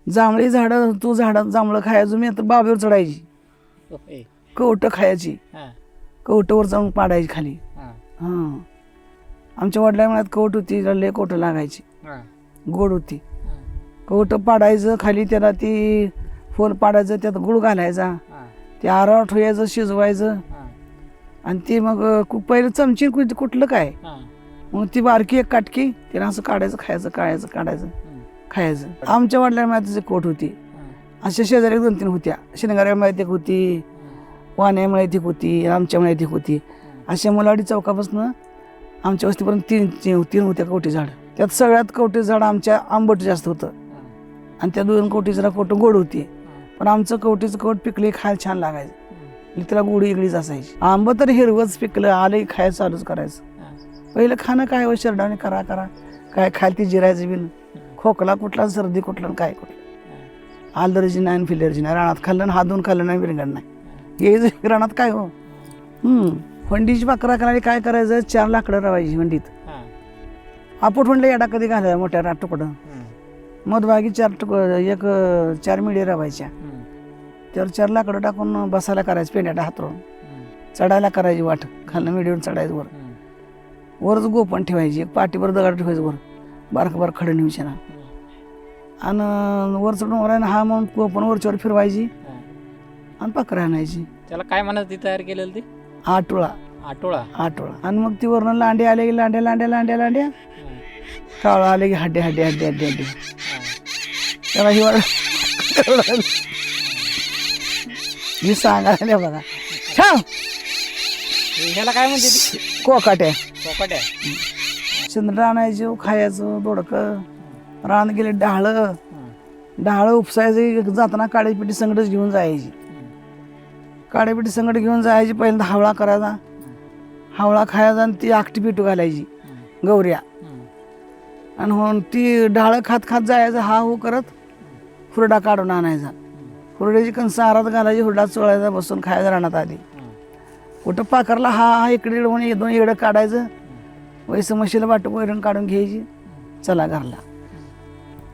जांभळी झाडं तू झाडात जांभळं खायचो मी, आता बाबेवर चढायची, कवटं खायची, कवटंवर जाऊन पाडायची खाली. हां, आमच्या वडिला म्हणत कवट होती, लय कवटं लागायची, गोड होती. कवटं पाडायचं खाली, त्याला ती फोल पाडायचं, त्यात गुळ घालायचा, ते आरावर ठेवायचं, शिजवायचं, आणि ती मग पहिलं चमची कुठलं काय, मग ती बारकी एक काटकी तिला असं काढायचं, खायचं, काढायचं खायचं. आमच्या वडिलांना माहितीची कोट होती, अशा शेजारी 2-3 होत्या. शिनगाऱ्या माहिती होती, वाण्या माहिती होती, आमच्या माहिती होती. अशा मुलाडी चौकापासून आमच्या वस्तीपर्यंत 3 होत्या कवटी झाड. त्यात सगळ्यात कवटी झाड आमच्या आंबट जास्त होतं, आणि त्या 2 कवटीचं कोट गोड होती. पण आमचं कवटीचं कोट पिकले खायला छान लागायचं, त्याला गोडी इगडीच असायची. आंब तर हिरवंच पिकलं आलं खायला चालूच करायचं. पहिलं खाणं काय हो, शरडावणी करा काय खायला ती जिरायचं बिन. खोकला कुठला, सर्दी कुठला, काय कुठलं, आलर्जी नाही, फिलर्जी नाही. रानात खाल्लं, हादून खाल्लं नाही, बिरगड नाही. हे रानात काय हो. फंडीची पाकरा करायला काय करायचं, 4 लाकडं रवायची फंडीत. आपट फंडला येडा कधी घालायचा मोठ्या तुकडं, मधभागी 4 मिडी रवायच्या, त्यावर 4 लाकडं टाकून बसायला करायचं, पेंड्याला हातरून चढायला करायची वाट, खाल्लं मिडीवर चढायचं, वरच गोपण ठेवायची, एक पाठीवर दगड ठेवायचं, वर बारक खडं नेऊन ना, आणि वर चढून वरायला हा म्हणून गोपण वरच्यावर फिरवायची आणि पाकरा आणायची. त्याला काय म्हणत ती तयार केलेलं, ती आटोळा. आणि मग ती वरनं लांडे आले की लांड्या कावळा आले की हड्डे त्याला हिवाळा मी सांगायला बघा. ह्याला काय म्हणते ती? कोकाट्या. चंद्र आणायचं, खायचं दोडकं. रान गेले डहाळं उपसायचं, जाताना काळीपिटी संगटच घेऊन जायची. काळीपिटी संगट घेऊन जायची, पहिल्यांदा हावळा करायचा, हावळा खायचा, आणि ती आकटी पिटू घालायची गौऱ्या, आणि ती डाळं खात जायचं, हा हो करत हुरडा काढून आणायचा. हुरड्याची कणसं आरात घालायची, हुरडा चोळायचा, बसून खायचा रानात आधी. कुठं पाकरला हा इकडे म्हणून 2 इकडं काढायचं, वैसं म्हशीला वाटप वैरण काढून घ्यायची, चला घरला.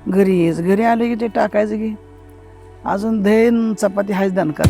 घरी यायचं, घरी आले की ते टाकायचं की अजून दही चपाती हायच दणका.